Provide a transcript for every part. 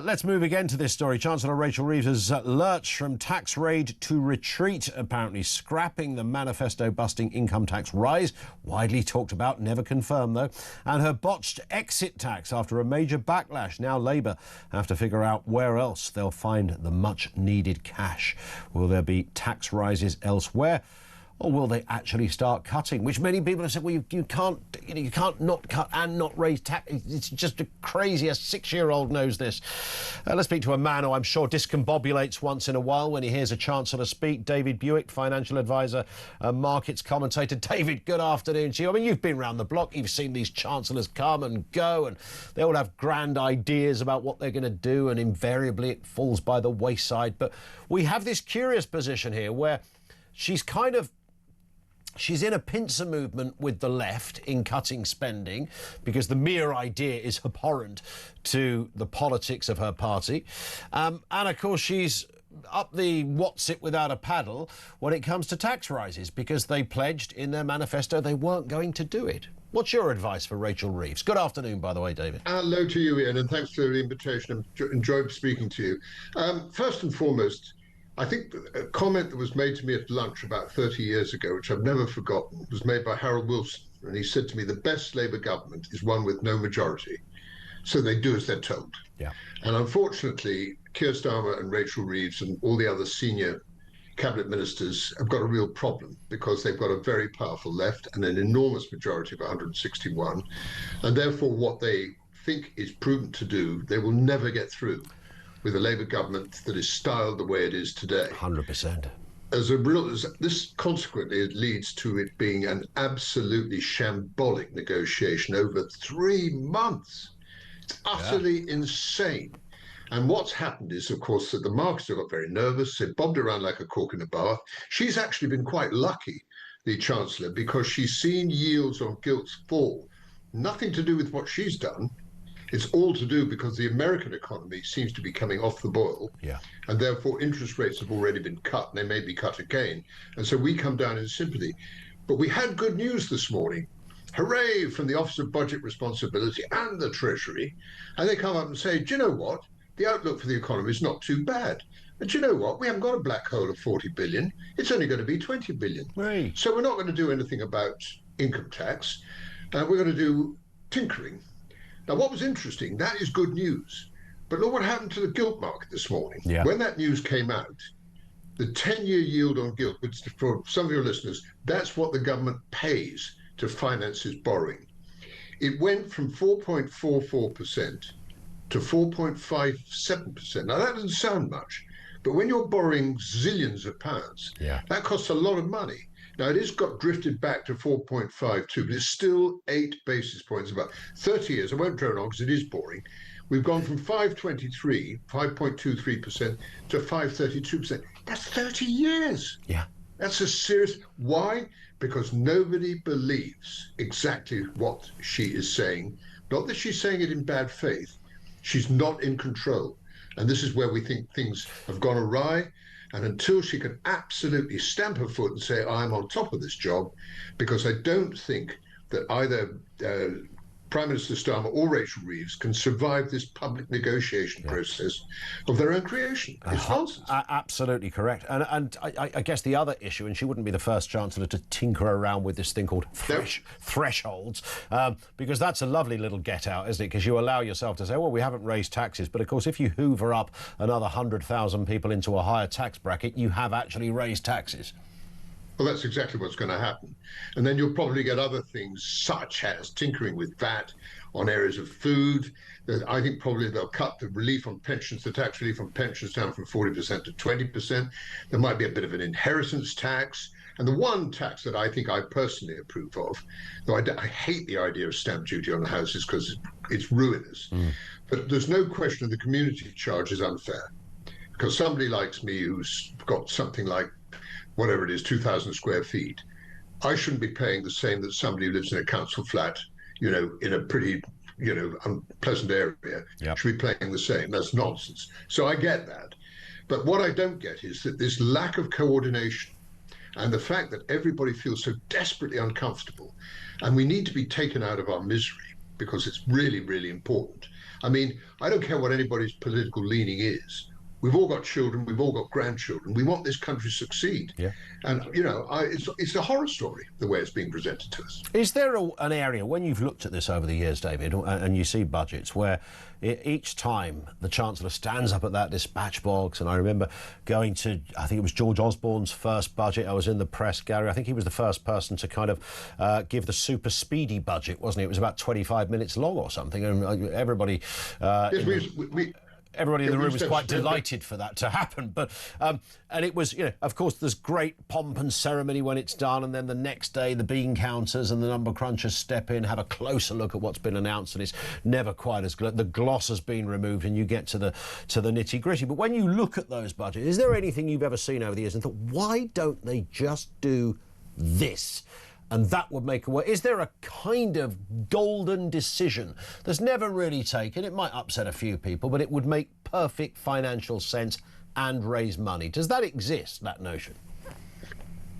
Let's move again to this story. Chancellor Rachel Reeves has lurched from tax raid to retreat, apparently scrapping the manifesto-busting income tax rise, widely talked about, never confirmed though, and her botched exit tax after a major backlash. Now Labour have to figure out where else they'll find the much-needed cash. Will there be tax rises elsewhere? Or will they actually start cutting? Which many people have said, well, you can't not cut and not raise tax. It's just crazy. A 6-year-old knows this. Let's speak to a man who I'm sure discombobulates once in a while when he hears a Chancellor speak. David Buik, Financial Adviser, markets commentator. David, good afternoon to you. I mean, you've been around the block. You've seen these Chancellors come and go, and they all have grand ideas about what they're going to do, and invariably it falls by the wayside. But we have this curious position here where she's in a pincer movement with the left in cutting spending because the mere idea is abhorrent to the politics of her party. And, of course, she's up the what's it without a paddle when it comes to tax rises because they pledged in their manifesto they weren't going to do it. What's your advice for Rachel Reeves? Good afternoon, by the way, David. Hello to you, Ian, and thanks for the invitation. I enjoyed speaking to you. First and foremost, I think a comment that was made to me at lunch about 30 years ago, which I've never forgotten, was made by Harold Wilson. And he said to me, the best Labour government is one with no majority. So they do as they're told. Yeah. And unfortunately, Keir Starmer and Rachel Reeves and all the other senior cabinet ministers have got a real problem because they've got a very powerful left and an enormous majority of 161. And therefore, what they think is prudent to do, they will never get through with a Labour government that is styled the way it is today. 100%. This consequently it leads to it being an absolutely shambolic negotiation over 3 months. It's utterly insane. And what's happened is, of course, that the markets have got very nervous. They bobbed around like a cork in a bath. She's actually been quite lucky, the Chancellor, because she's seen yields on gilts fall. Nothing to do with what she's done. It's all to do because the American economy seems to be coming off the boil, and therefore interest rates have already been cut, and they may be cut again. And so we come down in sympathy. But we had good news this morning. Hooray from the Office of Budget Responsibility and the Treasury. And they come up and say, do you know what? The outlook for the economy is not too bad. And do you know what? We haven't got a black hole of 40 billion. It's only going to be 20 billion. Right. So we're not going to do anything about income tax. We're going to do tinkering. Now, what was interesting, that is good news. But look what happened to the gilt market this morning. Yeah. When that news came out, the 10-year yield on gilt, which for some of your listeners, that's what the government pays to finance its borrowing. It went from 4.44% to 4.57%. Now, that doesn't sound much, but when you're borrowing zillions of pounds, that costs a lot of money. Now, it has got drifted back to 4.52, but it's still 8 basis points, about 30 years. I won't drone on because it is boring. We've gone from 5.23% to 5.32%. That's 30 years. Yeah. That's a serious... Why? Because nobody believes exactly what she is saying. Not that she's saying it in bad faith. She's not in control. And this is where we think things have gone awry. And until she can absolutely stamp her foot and say, I'm on top of this job, because I don't think that either Prime Minister Starmer or Rachel Reeves can survive this public negotiation process of their own creation. It's nonsense. Absolutely correct. And I guess the other issue, and she wouldn't be the first Chancellor to tinker around with this thing called thresholds, because that's a lovely little get-out, isn't it? Because you allow yourself to say, well, we haven't raised taxes, but of course, if you hoover up another 100,000 people into a higher tax bracket, you have actually raised taxes. Well, that's exactly what's going to happen. And then you'll probably get other things, such as tinkering with VAT on areas of food. I think probably they'll cut the relief on pensions, the tax relief on pensions down from 40% to 20%. There might be a bit of an inheritance tax. And the one tax that I think I personally approve of, though I hate the idea of stamp duty on houses because it's ruinous, but there's no question the community charge is unfair. Because somebody like me who's got something like whatever it is, 2,000 square feet, I shouldn't be paying the same that somebody who lives in a council flat, you know, in a pretty, you know, unpleasant area should be paying the same. That's nonsense. So I get that. But what I don't get is that this lack of coordination and the fact that everybody feels so desperately uncomfortable, and we need to be taken out of our misery because it's really, really important. I mean, I don't care what anybody's political leaning is. We've all got children, we've all got grandchildren. We want this country to succeed. Yeah. And, it's a horror story, the way it's being presented to us. Is there an area, when you've looked at this over the years, David, and you see budgets, where each time the Chancellor stands up at that dispatch box, and I remember going to, I think it was George Osborne's first budget, I was in the press gallery, I think he was the first person to kind of give the super speedy budget, wasn't he? It was about 25 minutes long or something, and everybody... Everybody in the room was quite delighted for that to happen. But and it was, of course, there's great pomp and ceremony when it's done, and then the next day the bean counters and the number crunchers step in, have a closer look at what's been announced, and it's never quite as the gloss has been removed, and you get to the nitty gritty. But when you look at those budgets, is there anything you've ever seen over the years and thought, why don't they just do this? And that would make a way. Is there a kind of golden decision that's never really taken? It might upset a few people, but it would make perfect financial sense and raise money. Does that exist, that notion?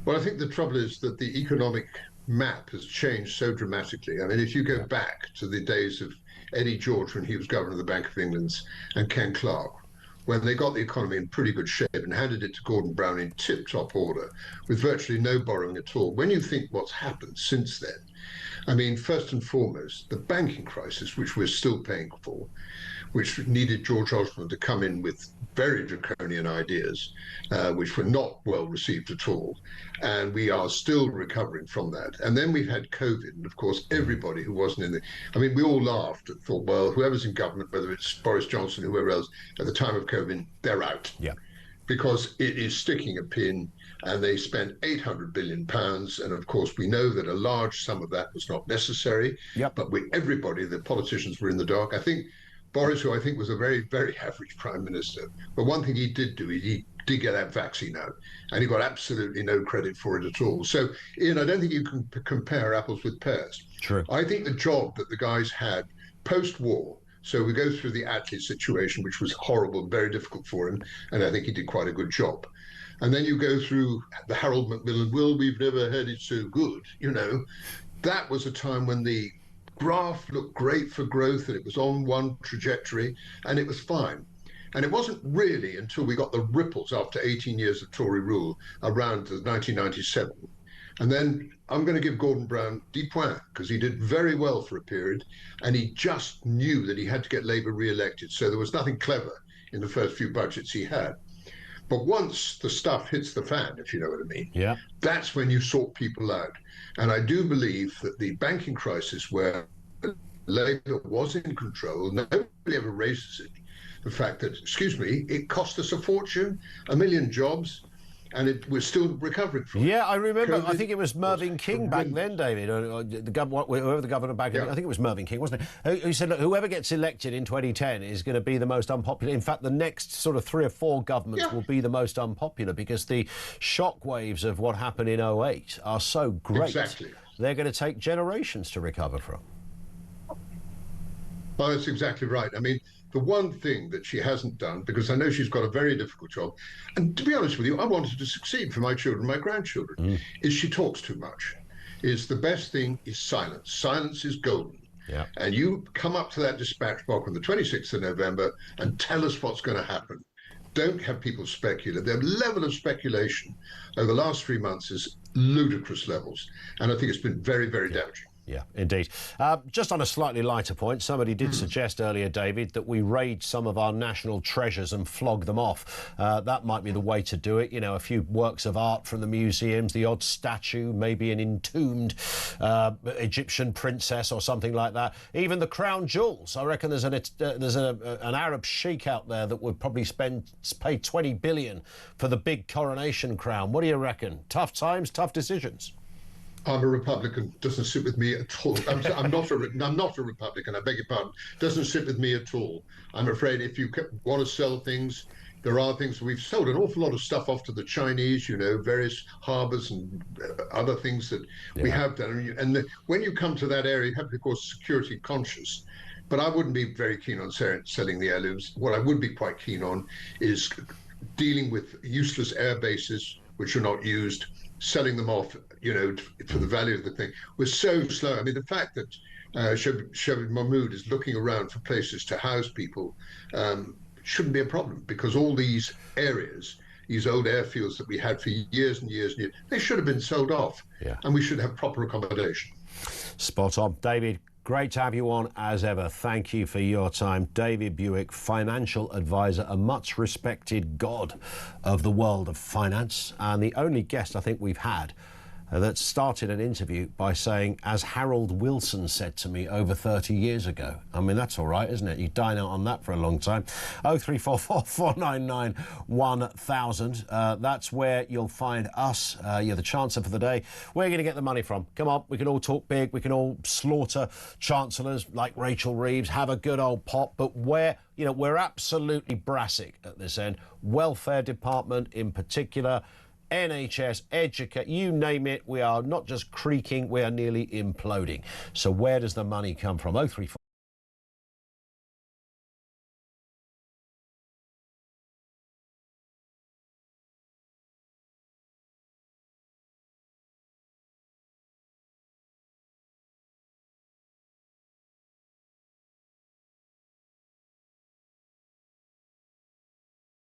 Well, I think the trouble is that the economic map has changed so dramatically. I mean, if you go back to the days of Eddie George when he was governor of the Bank of England and Ken Clarke, when they got the economy in pretty good shape and handed it to Gordon Brown in tip-top order with virtually no borrowing at all. When you think what's happened since then, I mean, first and foremost, the banking crisis, which we're still paying for, which needed George Osborne to come in with very draconian ideas, which were not well received at all. And we are still recovering from that. And then we've had COVID. And of course, everybody who wasn't in the... I mean, we all laughed and thought, well, whoever's in government, whether it's Boris Johnson, whoever else, at the time of COVID, they're out. Yeah. Because it is sticking a pin, and they spent £800 billion. And of course, we know that a large sum of that was not necessary. Yep. But everybody, the politicians, were in the dark. I think Boris, who I think was a very, very average prime minister, but one thing he did do, he did get that vaccine out, and he got absolutely no credit for it at all. So, Ian, I don't think you can compare apples with pears. True. I think the job that the guys had post-war, so we go through the Attlee situation, which was horrible and very difficult for him, and I think he did quite a good job. And then you go through the Harold Macmillan, well, we've never had it so good, That was a time when the graph looked great for growth, and it was on one trajectory, and it was fine. And it wasn't really until we got the ripples after 18 years of Tory rule around 1997. And then I'm going to give Gordon Brown 10 points, because he did very well for a period, and he just knew that he had to get Labour re-elected. So there was nothing clever in the first few budgets he had. But once the stuff hits the fan, if you know what I mean, that's when you sort people out. And I do believe that the banking crisis, where Labour was in control, nobody ever raises it. The fact that, it cost us a fortune, 1 million jobs, and we're still recovering from it. Yeah, I remember. COVID I think it was Mervyn King back then, David, or whoever the governor back then. I think it was Mervyn King, wasn't it? Who said, look, whoever gets elected in 2010 is going to be the most unpopular. In fact, the next sort of 3 or 4 governments will be the most unpopular, because the shockwaves of what happened in 2008 are so great. Exactly. They're going to take generations to recover from. Well, that's exactly right. I mean, the one thing that she hasn't done, because I know she's got a very difficult job, and to be honest with you, I wanted to succeed for my children, my grandchildren, is she talks too much. Is the best thing is silence. Silence is golden. Yeah. And you come up to that dispatch box on the 26th of November and tell us what's going to happen. Don't have people speculate. Their level of speculation over the last 3 months is ludicrous levels. And I think it's been very, very damaging. Yeah, indeed. Just on a slightly lighter point, somebody did suggest earlier, David, that we raid some of our national treasures and flog them off. That might be the way to do it. A few works of art from the museums, the odd statue, maybe an entombed Egyptian princess or something like that. Even the crown jewels. I reckon there's an Arab sheikh out there that would probably pay 20 billion for the big coronation crown. What do you reckon? Tough times, tough decisions. I'm a Republican. Doesn't sit with me at all. I'm not a Republican. I beg your pardon. Doesn't sit with me at all. I'm afraid if you want to sell things, there are things. We've sold an awful lot of stuff off to the Chinese. Various harbours and other things that we have done. And when you come to that area, you have to be, of course, security conscious. But I wouldn't be very keen on selling the heirlooms. What I would be quite keen on is dealing with useless air bases which are not used, selling them off, for the value of the thing. We're so slow. I mean, the fact that Sheikh Mahmood is looking around for places to house people, shouldn't be a problem, because all these areas, these old airfields that we had for years and years and years, they should have been sold off, Yeah. and we should have proper accommodation. Spot on. David, great to have you on as ever. Thank you for your time. David Buik, financial advisor, a much respected god of the world of finance, and the only guest I think we've had that started an interview by saying, as Harold Wilson said to me over 30 years ago. I mean, that's all right, isn't it? You dine out on that for a long time. 0344 499 1000. That's where you'll find us. You're the Chancellor for the day. Where are you going to get the money from? Come on, we can all talk big. We can all slaughter Chancellors like Rachel Reeves, have a good old pop. But where, you know, we're absolutely brassic at this end. Welfare Department in particular, NHS, educate, you name it, we are not just creaking, we are nearly imploding. So where does the money come from? 034